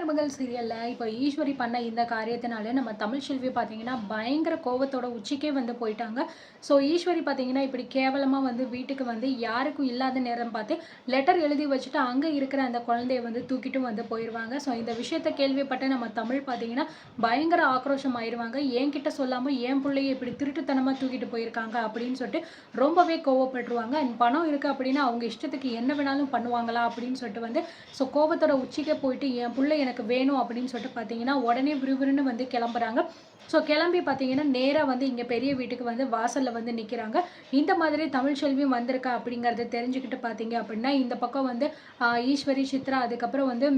மருமகள் சீரியல்ல இப்போ ஈஸ்வரி பண்ண இந்த காரியத்தினால நம்ம தமிழ் செல்வி பார்த்தீங்கன்னா பயங்கர கோவத்தோட உச்சிக்கே வந்து போயிட்டாங்க. ஸோ ஈஸ்வரி பார்த்தீங்கன்னா இப்படி கேவலமா வந்து வீட்டுக்கு வந்து யாருக்கும் இல்லாத நேரம் பார்த்து லெட்டர் எழுதி வச்சுட்டு அங்கே இருக்கிற அந்த குழந்தைய வந்து தூக்கிட்டும் வந்து போயிடுவாங்க. ஸோ இந்த விஷயத்த கேள்விப்பட்ட நம்ம தமிழ் பார்த்தீங்கன்னா பயங்கர ஆக்ரோஷம் ஆயிடுவாங்க. என்கிட்ட சொல்லாமல் என் பிள்ளைய இப்படி திருட்டுத்தனமாக தூக்கிட்டு போயிருக்காங்க அப்படின்னு சொல்லிட்டு ரொம்பவே கோவப்பட்டுருவாங்க. அண்ட் பணம் இருக்குது அப்படின்னா அவங்க இஷ்டத்துக்கு என்ன வேணாலும் பண்ணுவாங்களா அப்படின்னு சொல்லிட்டு வந்து ஸோ கோவத்தோட உச்சிக்கே போயிட்டு என் புள்ள எனக்கு வேணும் அப்படின்னு சொல்லிட்டு பார்த்தீங்கன்னா உடனே விறுவிறுன்னு வந்து கிளம்புறாங்க. ஸோ கிளம்பி பார்த்தீங்கன்னா நேராக வந்து இங்கே பெரிய வீட்டுக்கு வந்து வாசலில் வந்து நிற்கிறாங்க. இந்த மாதிரி தமிழ்ச்செல்வியும் வந்திருக்கா அப்படிங்கிறத தெரிஞ்சுக்கிட்டு பார்த்தீங்க அப்படின்னா இந்த பக்கம் வந்து ஈஸ்வரி, சித்ரா அதுக்கப்புறம் வந்து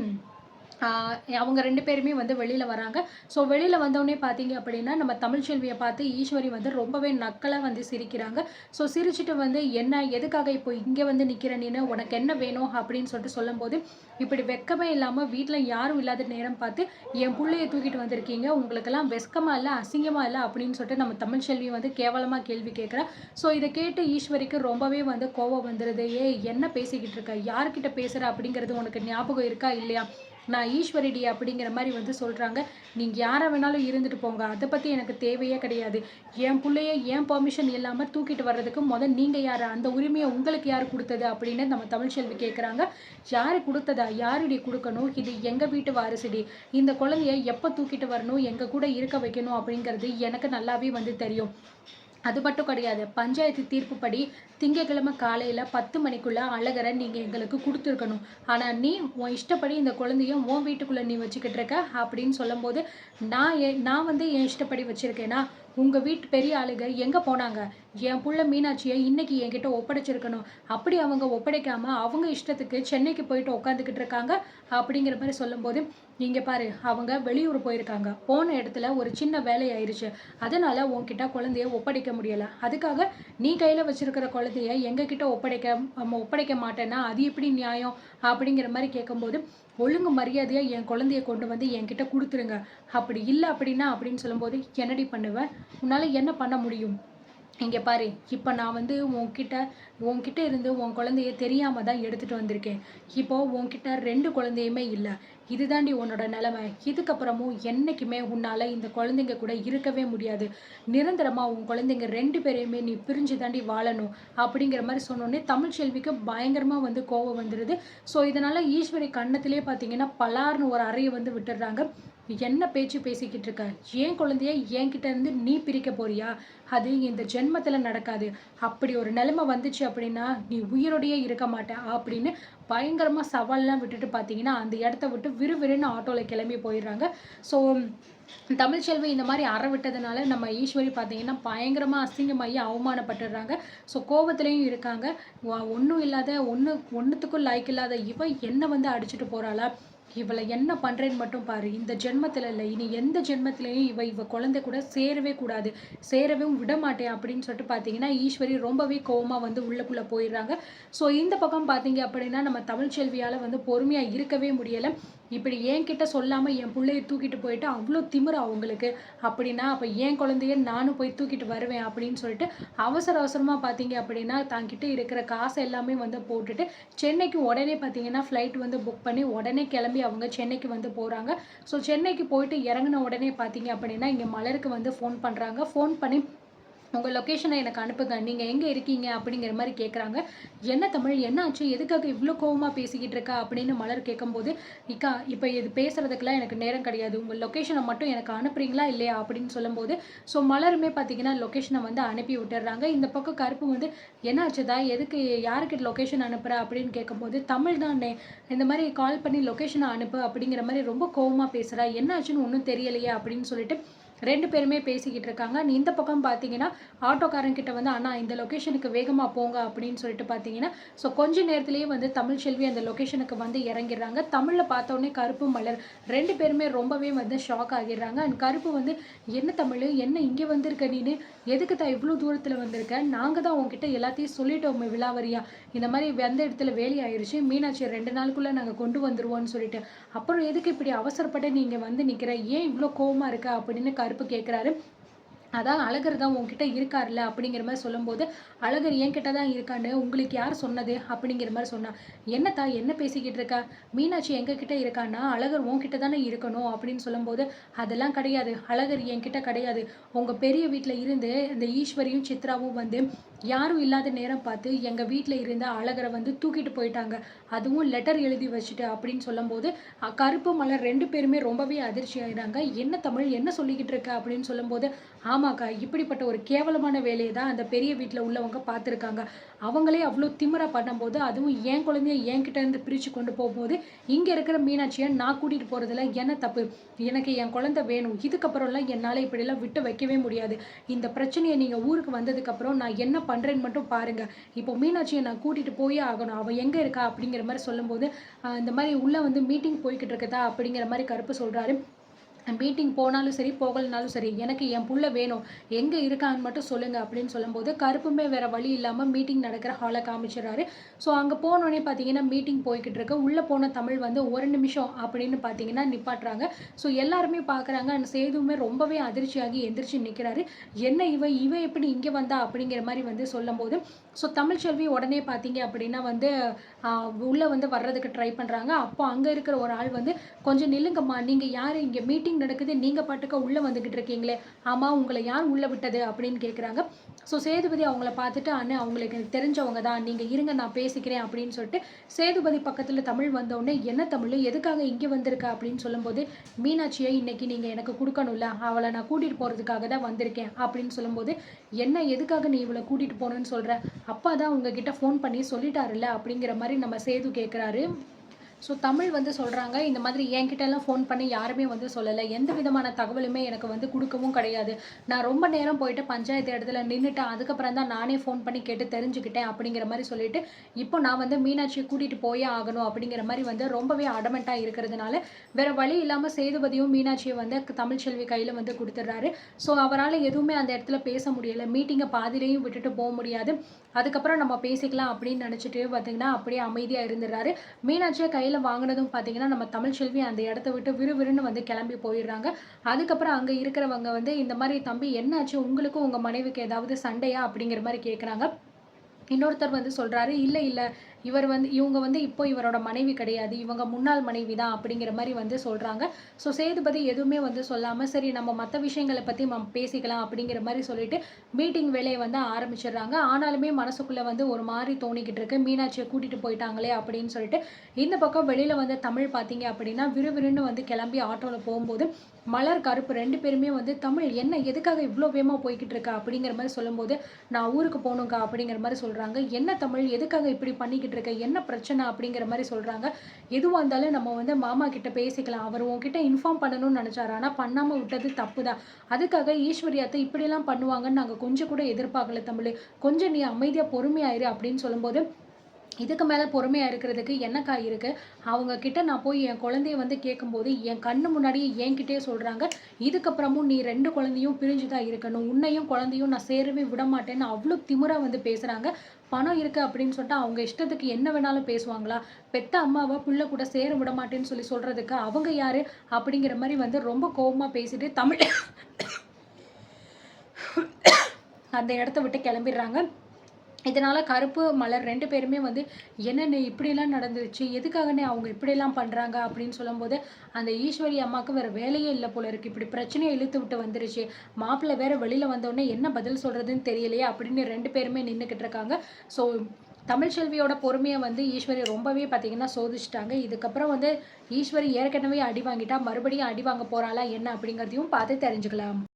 அவங்க 2 பேருமே வந்து வெளியில வராங்க. ஸோ வெளியில வந்தோனே பார்த்தீங்க அப்படின்னா, நம்ம தமிழ்ச்செல்விய பார்த்து ஈஸ்வரி வந்து ரொம்பவே நக்கலா வந்து சிரிக்கிறாங்க. ஸோ சிரிச்சுட்டு வந்து, "என்ன எதுக்காக இப்போ இங்க வந்து நிக்கிற நீனு? உனக்கு என்ன வேணும்?" அப்படின்னு சொல்லிட்டு சொல்லும்போது, "இப்படி வெட்கமே இல்லாம வீட்ல யாரும் இல்லாத நேரம் பார்த்து என் புள்ளைய தூக்கிட்டு வந்திருக்கீங்க. உங்களுக்கெல்லாம் வெட்கமா இல்ல, அசிங்கமா இல்ல?" அப்படின்னு சொல்லிட்டு நம்ம தமிழ்ச்செல்வி வந்து கேவலமா கேள்வி கேட்கிறா. ஸோ இத கேட்டு ஈஸ்வரிக்கு ரொம்பவே வந்து கோவம் வந்துருது. "ஏய் என்ன பேசிக்கிட்டு இருக்க? யார்கிட்ட பேசுற அப்படிங்கிறது உனக்கு ஞாபகம் இருக்கா இல்லையா? நான் ஈஸ்வரிடி" அப்படிங்கிற மாதிரி வந்து சொல்கிறாங்க. "நீங்கள் யாரை வேணாலும் இருந்துட்டு போங்க, அதை பற்றி எனக்கு தேவையே கிடையாது. என் பிள்ளைய என் பெர்மிஷன் இல்லாமல் தூக்கிட்டு வர்றதுக்கு நீங்கள் யார்? அந்த உரிமையை உங்களுக்கு யார் கொடுத்தது?" அப்படின்னு நம்ம தமிழ்ச்செல்வி கேட்குறாங்க. "யார் கொடுத்ததா? யாருடி கொடுக்கணும்? இது எங்கள் வீட்டு வாரிசுடி. இந்த குழந்தைய எப்போ தூக்கிட்டு வரணும், எங்கள் கூட இருக்க வைக்கணும் அப்படிங்கிறது எனக்கு நல்லாவே வந்து தெரியும். அது மட்டும் கிடையாது. பஞ்சாயத்து தீர்ப்புப்படி திங்கட்கிழமை காலையில 10 மணிக்குள்ள அழகரை நீங்க எங்களுக்கு குடுத்துருக்கணும். ஆனா நீ உன் இஷ்டப்படி இந்த குழந்தைய உன் வீட்டுக்குள்ள நீ வச்சுக்கிட்டு இருக்க" அப்படின்னு சொல்லும்போது, நான் வந்து என் இஷ்டப்படி வச்சிருக்கேனா? உங்க வீட்டு பெரிய ஆளுக எங்க போனாங்க? என் புள்ள மீனாட்சிய இன்னைக்கு என்கிட்ட ஒப்படைச்சிருக்கணும். அப்படி அவங்க ஒப்படைக்காம அவங்க இஷ்டத்துக்கு சென்னைக்கு போயிட்டு உட்காந்துக்கிட்டு இருக்காங்க அப்படிங்கிற மாதிரி சொல்லும்போது, "இங்க பாரு, அவங்க வெளியூர் போயிருக்காங்க. போன இடத்துல ஒரு சின்ன வேலை ஆயிருச்சு. அதனால உன்கிட்ட குழந்தைய ஒப்படைக்க முடியல. அதுக்காக நீ கையில வச்சிருக்கிற குழந்தைய எங்ககிட்ட ஒப்படைக்க மாட்டேன்னா அது எப்படி நியாயம்?" அப்படிங்கிற மாதிரி கேட்கும்போது, "ஒழுங்கு மரியாதையா என் குழந்தைய கொண்டு வந்து என்கிட்ட கொடுத்துருங்க. அப்படி இல்ல அப்படின்னா" அப்படின்னு சொல்லும்போது, "என்னடி பண்ணுவ? உன்னால என்ன பண்ண முடியும்? இங்க பாரு, இப்ப நான் வந்து உன்கிட்ட இருந்து உன் குழந்தைய தெரியாம தான் எடுத்துட்டு வந்திருக்கேன். இப்போ உன்கிட்ட 2 குழந்தையுமே இல்ல. இதுதாண்டி உன்னோட நிலைமை. இதுக்கப்புறமும் என்னைக்குமே உன்னால இந்த குழந்தைங்க கூட இருக்கவே முடியாது. நிரந்தரமா உன் குழந்தைங்க 2 பேரையுமே நீ பிரிஞ்சு தாண்டி வாழணும்." அப்படிங்கிற மாதிரி சொன்னோனே தமிழ்ச்செல்விக்கு பயங்கரமா வந்து கோவம் வந்துருது. ஸோ இதனால ஈஸ்வரி கன்னத்திலே பார்த்தீங்கன்னா பலார்னு ஒரு அறைய வந்து விட்டுடுறாங்க. "என்ன பேச்சு பேசிக்கிட்டு இருக்க? என் குழந்தைய என்கிட்ட இருந்து நீ பிரிக்க போறியா? அது இந்த ஜென்மத்துல நடக்காது. அப்படி ஒரு நிலைமை வந்துச்சு அப்படின்னா நீ உயிரோடையே இருக்க மாட்ட" அப்படின்னு பயங்கரமா சவால்லாம் விட்டுட்டு பார்த்தீங்கன்னா அந்த இடத்த விட்டு விறுவிறுன்னு ஆட்டோல கிளம்பி போயிடுறாங்க. ஸோ தமிழ்ச்செல்வி இந்த மாதிரி அற விட்டதுனால நம்ம ஈஸ்வரி பார்த்தீங்கன்னா பயங்கரமா அசிங்கமாகி அவமானப்பட்டுடுறாங்க. ஸோ கோவத்திலையும் இருக்காங்க. ஒன்றும் இல்லாத ஒன்றுத்துக்கும் லாய்க்கு இல்லாத இவ என்ன வந்து அடிச்சுட்டு போறாளா? இவளை என்ன பண்றேன்னு மட்டும் பாரு. இந்த ஜென்மத்துல இல்லை, இனி எந்த ஜென்மத்திலையும் இவ குழந்தை கூட சேரவே கூடாது. சேரவும் விட மாட்டேன் அப்படின்னு சொல்லிட்டு பார்த்தீங்கன்னா ஈஸ்வரி ரொம்பவே கோவமா வந்து உள்ளுக்குள்ள போயிடுறாங்க. ஸோ இந்த பக்கம் பார்த்தீங்க அப்படின்னா நம்ம தமிழ்ச்செல்வியால வந்து பொறுமையா இருக்கவே முடியல. இப்படி என்கிட்ட சொல்லாம என் புள்ளைய தூக்கிட்டு போயிட்டு அவ்வளோ திமிரா அவங்களுக்கு? அப்படின்னா அப்ப என் குழந்தைய நானும் போய் தூக்கிட்டு வருவேன் அப்படின்னு சொல்லிட்டு அவசர அவசரமா பார்த்தீங்க அப்படின்னா தன்கிட்ட இருக்கிற காசு எல்லாமே வந்து போட்டுட்டு சென்னைக்கு உடனே பார்த்தீங்கன்னா ஃப்ளைட் வந்து புக் பண்ணி உடனே கிளம்பி அவங்க சென்னைக்கு வந்து போறாங்க. ஸோ சென்னைக்கு போயிட்டு இறங்கின உடனே பார்த்தீங்க அப்படின்னா இங்க மலருக்கு வந்து ஃபோன் பண்றாங்க. ஃபோன் பண்ணி, "உங்க லொகேஷனை எனக்கு அனுப்புங்க. நீங்க எங்க இருக்கீங்க?" அப்படிங்கிற மாதிரி கேட்குறாங்க. "என்ன தமிழ், என்ன ஆச்சு? எதுக்காக இவ்வளோ கோவமா பேசிக்கிட்டு இருக்கா?" அப்படின்னு மலர் கேட்கும்போது, "இக்கா, இப்போ இது பேசுறதுக்கெல்லாம் எனக்கு நேரம் கிடையாது. உங்க லொகேஷனை மட்டும் எனக்கு அனுப்புறீங்களா இல்லையா?" அப்படின்னு சொல்லும்போது, ஸோ மலருமே பார்த்தீங்கன்னா லொகேஷனை வந்து அனுப்பி விட்டுடுறாங்க. இந்த பக்கம் கருப்பு வந்து, "என்ன ஆச்சுதா? எதுக்கு, யாருக்கு லொகேஷன் அனுப்புற?" அப்படின்னு கேட்கும்போது, "தமிழ் தானே, இந்த மாதிரி கால் பண்ணி லொகேஷனை அனுப்பு" அப்படிங்கிற மாதிரி ரொம்ப கோவமா பேசுறா. "என்ன ஆச்சுன்னு ஒன்றும் தெரியலையே" அப்படின்னு சொல்லிட்டு 2 பேருமே பேசிக்கிட்டு இருக்காங்க. இந்த பக்கம் பார்த்தீங்கன்னா ஆட்டோக்காரங்கிட்ட வந்து, "அண்ணா இந்த லொகேஷனுக்கு வேகமா போங்க" அப்படின்னு சொல்லிட்டு பார்த்தீங்கன்னா, ஸோ கொஞ்ச நேரத்திலேயே வந்து தமிழ்ச்செல்வி அந்த லொகேஷனுக்கு வந்து இறங்கிடுறாங்க. தமிழ்ல பார்த்தோன்னே கருப்பு, மலர் 2 பேருமே ரொம்பவே வந்து ஷாக் ஆகிடுறாங்க. அண்ட் கருப்பு வந்து, "என்ன தமிழ், என்ன இங்கே வந்திருக்க நீனு? எதுக்கு தான் இவ்வளோ தூரத்தில் வந்திருக்க? நாங்கள் தான் உங்ககிட்ட எல்லாத்தையும் சொல்லிட்டோமே விலாவரியா. இந்த மாதிரி வந்த இடத்துல வேலை ஆயிடுச்சு. மீனாட்சி 2 நாளுக்குள்ள நாங்கள் கொண்டு வந்துருவோம்னு சொல்லிட்டு. அப்புறம் எதுக்கு இப்படி அவசரப்பட்டு நீங்க வந்து நிற்கிற? ஏன் இவ்வளோ கோவமா இருக்க?" அப்படின்னு கருப்பு கேட்குறாரு. அதான் அழகர் தான் உன்கிட்ட இருக்கார்ல அப்படிங்கிற மாரி சொல்லும்போது, அழகர் என்கிட்ட தான் இருக்கான்னு உங்களுக்கு யார் சொன்னது? அப்படிங்கிற மாரி சொன்னா. என்னத்தா என்ன பேசிக்கிட்டு இருக்க? மீனாட்சி எங்ககிட்ட இருக்கான்னா, அழகர் உன்கிட்ட தானே இருக்கணும் அப்படின்னு சொல்லும்போது, அதெல்லாம் கிடையாது. அழகர் என்கிட்ட கிடையாது. உங்க பெரிய வீட்ல இருந்து இந்த ஈஸ்வரியும், சித்ராவும் வந்து யாரும் இல்லாத நேரம் பார்த்து எங்க வீட்ல இருந்த அழகர வந்து தூக்கிட்டு போயிட்டாங்க. அதுவும் லெட்டர் எழுதி வச்சுட்டு அப்படின்னு சொல்லும்போது, கருப்பு, மலர் 2 பேருமே ரொம்பவே அதிர்ச்சி ஆயிறாங்க. என்ன தமிழ் என்ன சொல்லிக்கிட்டு இருக்க? அப்படின்னு சொல்லும்போது, ஆமாக்கா. இப்படிப்பட்ட ஒரு கேவலமான வேலைய தான் அந்த பெரிய வீட்ல உள்ளவங்க பார்த்துருக்காங்க. அவங்களே அவ்ளோ திமிரா பண்ணும்போது, அதுவும் என் குழந்தைய என்கிட்ட இருந்து பிரிச்சு கொண்டு போம்போது, இங்க இருக்கிற மீனாட்சிய நான் கூட்டிட்டு போறதுல என்ன தப்பு? எனக்கு என் குழந்தை வேணும். இதுக்கப்புறம்லாம் என்னால இப்படிலாம் விட்டு வைக்கவே முடியாது. இந்த பிரச்சனைய நீங்க ஊருக்கு வந்ததுக்கப்புறம் நான் என்ன பண்றேன்னு மட்டும் பாருங்க. இப்போ மீனாட்சிய நான் கூட்டிட்டு போயே ஆகணும். அவ எங்க இருக்கா? அப்படிங்கிற மாரி சொல்லும்போது, இந்த மாரி உள்ள வந்து மீட்டிங் போய்க்கிட்டு இருக்குதா? அப்படிங்கிற மாரி கருப்பு சொல்றாரு. மீட்டிங் போனாலும் சரி, போகலனாலும் சரி, எனக்கு என் புள்ள வேணும். எங்க இருக்கான்னு மட்டும் சொல்லுங்க அப்படின்னு சொல்லும்போது, கருப்புமே வேற வழி இல்லாம மீட்டிங் நடக்கிற ஹால காமிச்சுறாரு. ஸோ அங்க போனோனே பார்த்தீங்கன்னா, மீட்டிங் போய்க்கிட்டு இருக்கு. உள்ள போன தமிழ் வந்து 1 நிமிஷம் அப்படின்னு பார்த்தீங்கன்னா நிப்பாட்டுறாங்க. ஸோ எல்லாருமே பார்க்குறாங்க. அந்த சேதுவுமே ரொம்பவே அதிர்ச்சியாகி எந்திரிச்சு நிக்கிறாரு. என்ன இவ எப்படி இங்க வந்தா? அப்படிங்கிற மாரி வந்து சொல்லும்போது, ஸோ தமிழ்ச்செல்வி உடனே பார்த்தீங்க அப்படின்னா வந்து, அ உள்ள வந்து வர்றதுக்கு ட்ரை பண்றாங்க. அப்போ அங்க இருக்கிற ஒரு ஆள் வந்து, "கொஞ்சம் நில்லுங்கம்மா. நீங்க யாரு? இங்க மீட்டிங் நடக்குது. நீங்க பாட்டுக்கு உள்ள வந்துகிட்டு இருக்கீங்களே! ஆமா, உங்கள யார் உள்ள விட்டது?" அப்படின்னு கேட்குறாங்க. ஸோ சேதுபதி அவங்கள பார்த்துட்டு, "அண்ணே அவங்களுக்கு எனக்கு தெரிஞ்சவங்க தான். நீங்க இருங்க நான் பேசிக்கிறேன்." அப்படின்னு சொல்லிட்டு சேதுபதி பக்கத்துல தமிழ் வந்தவுடனே, "என்ன தமிழ்? எதுக்காக இங்க வந்திருக்க?" அப்படின்னு சொல்லும்போது, "மீனாட்சிய இன்னைக்கு நீங்க எனக்கு குடுக்கணும்ல. அவள நான் கூட்டிட்டு போறதுக்காக தான் வந்திருக்கேன்." அப்படின்னு சொல்லும்போது, "என்ன எதுக்காக நீ இவள கூட்டிட்டு போணும்னு சொல்ற? அப்பா தான் உங்ககிட்ட ஃபோன் பண்ணி சொல்லிட்டாருல்ல." அப்படிங்கிற மாரி நம்ம சேது கேட்குறாரு. ஸோ தமிழ் வந்து சொல்றாங்க, இந்த மாதிரி என்கிட்டலாம் ஃபோன் பண்ணி யாருமே வந்து சொல்லல. எந்த விதமான தகவலுமே எனக்கு வந்து குடுக்கவும் கிடையாது. நான் ரொம்ப நேரம் போயிட்டு பஞ்சாயத்து இடத்துல நின்னுட்டேன். அதுக்கப்புறம் தான் நானே ஃபோன் பண்ணி கேட்டு தெரிஞ்சுக்கிட்டேன் அப்படிங்கிற மாரி சொல்லிட்டு, இப்போ நான் வந்து மீனாட்சிய கூட்டிட்டு போயே ஆகணும் அப்படிங்கிற மாரி வந்து ரொம்பவே அடமென்ட்டா இருக்கிறதுனால, வேற வழி இல்லாம சேதுபதியும் மீனாட்சிய வந்து தமிழ்ச்செல்வி கையில வந்து குடுத்துடுறாரு. ஸோ அவரால எதுவுமே அந்த இடத்துல பேச முடியல. மீட்டிங்க பாதியிலேயும் விட்டுட்டு போ முடியாது. அதுக்கப்புறம் நம்ம பேசிக்கலாம் அப்படின்னு நெனச்சுட்டு பார்த்தீங்கன்னா, அப்படியே அமைதியா இருந்துடுறாரு. மீனாட்சிய கையில வாங்குனதும் பார்த்தீங்கன்னா, நம்ம தமிழ்ச்செல்வி அந்த இடத்த விட்டு விறுவிறுன்னு வந்து கிளம்பி போயிடுறாங்க. அதுக்கப்புறம் அங்க இருக்கிறவங்க வந்து, இந்த மாரி "தம்பி என்னாச்சு? உங்களுக்கும் உங்க மனைவிக்கு ஏதாவது சண்டையா?" அப்படிங்கிற மாரி கேட்குறாங்க. இன்னொருத்தர் வந்து சொல்றாரு, "இல்ல, இல்ல. இவங்க வந்து இப்போ இவரோட மனைவி கிடையாது. இவங்க முன்னாள் மனைவி தான்." அப்படிங்கிற மாரி வந்து சொல்றாங்க. ஸோ சேதுபதி எதுவுமே வந்து சொல்லாம, "சரி நம்ம மத்த விஷயங்கள பத்தி பேசிக்கலாம்." அப்படிங்கிற மாரி சொல்லிட்டு மீட்டிங் வேலைய வந்து ஆரம்பிச்சுடுறாங்க. ஆனாலுமே மனசுக்குள்ள வந்து ஒரு மாரி தோணிக்கிட்டு இருக்கு. மீனாட்சிய கூட்டிட்டு போயிட்டாங்களே அப்படின்னு சொல்லிட்டு. இந்த பக்கம் வெளியில வந்த தமிழ் பார்த்தீங்க அப்படின்னா, விறுவிறுன்னு வந்து கிளம்பி ஆட்டோல போம்போது, மலர், கருப்பு 2 பேருமே வந்து, "தமிழ் என்ன எதுக்காக இவ்ளோ வேகமா போய்க்கிட்டு இருக்க?" அப்படிங்கிற மாரி சொல்லும்போது, "நான் ஊருக்கு போணும்க்கா." அப்படிங்கிற மாரி சொல்றாங்க. "என்ன தமிழ் எதுக்காக இப்படி பண்ணிக்கிட்டு இருக்க? என்ன பிரச்சனை?" அப்படிங்கிற மாரி சொல்றாங்க. "எதுவா இருந்தாலும் நம்ம வந்து மாமா கிட்ட பேசிக்கலாம். அவரு உன்கிட்ட இன்ஃபார்ம் பண்ணணும்னு நெனச்சாரு. ஆனா பண்ணாம விட்டது தப்பு தான். அதுக்காக ஈஸ்வரி அத்தை இப்படியெல்லாம் பண்ணுவாங்கன்னு நாங்க கொஞ்சம் கூட எதிர்பார்க்கல தமிழு. கொஞ்சம் நீ அமைதியா பொறுமையா இரு." அப்படின்னு சொல்லும்போது, இதுக்கு மேல பொறுமையா இருக்கிறதுக்கு என்னக்கா இருக்கு? அவங்க கிட்ட நான் போய் என் குழந்தைய வந்து கேட்கும்போது, என் கண்ணு முன்னாடியே என்கிட்டயே சொல்றாங்க, "இதுக்கப்புறமும் நீ 2 குழந்தையும் பிரிஞ்சு தான் இருக்கணும். உன்னையும் குழந்தையும் நான் சேரவே விடமாட்டேன்னு" அவ்ளோ திமிரா வந்து பேசுறாங்க. பணம் இருக்கு அப்படின்னு சொல்லிட்டு அவங்க இஷ்டத்துக்கு என்ன வேணாலும் பேசுவாங்களா? பெத்த அம்மாவ புள்ள கூட சேர விடமாட்டேன்னு சொல்லி சொல்றதுக்கு அவங்க யாரு? அப்படிங்கிற மாரி வந்து ரொம்ப கோவமா பேசிட்டு தமிழ் அந்த இடத்த விட்டு கிளம்பிடுறாங்க. இதனால கருப்பு, மலர் 2 பேருமே வந்து, "என்னண்ணே இப்படியெல்லாம் நடந்துருச்சு. எதுக்காகண்ணே அவங்க இப்படியெல்லாம் பண்றாங்க?" அப்படின்னு சொல்லும்போது, அந்த ஈஸ்வரி அம்மாவுக்கு வேற வேலையே இல்ல போல இருக்கு. இப்படி பிரச்சனைய இழுத்து விட்டு வந்துருச்சு. மாப்பிள்ளை வேற வெளியில வந்தோனே என்ன பதில் சொல்றதுன்னு தெரியலையே அப்படின்னு 2 பேருமே நின்னுகிட்டு இருக்காங்க. ஸோ தமிழ்ச்செல்வியோட பொறுமைய வந்து ஈஸ்வரி ரொம்பவே பார்த்தீங்கன்னா சோதிச்சுட்டாங்க. இதுக்கப்புறம் வந்து ஈஸ்வரி ஏற்கனவே அடி வாங்கிட்டா, மறுபடியும் அடி வாங்க போறாளா என்ன அப்படிங்கிறதையும் பார்த்து தெரிஞ்சுக்கலாம்.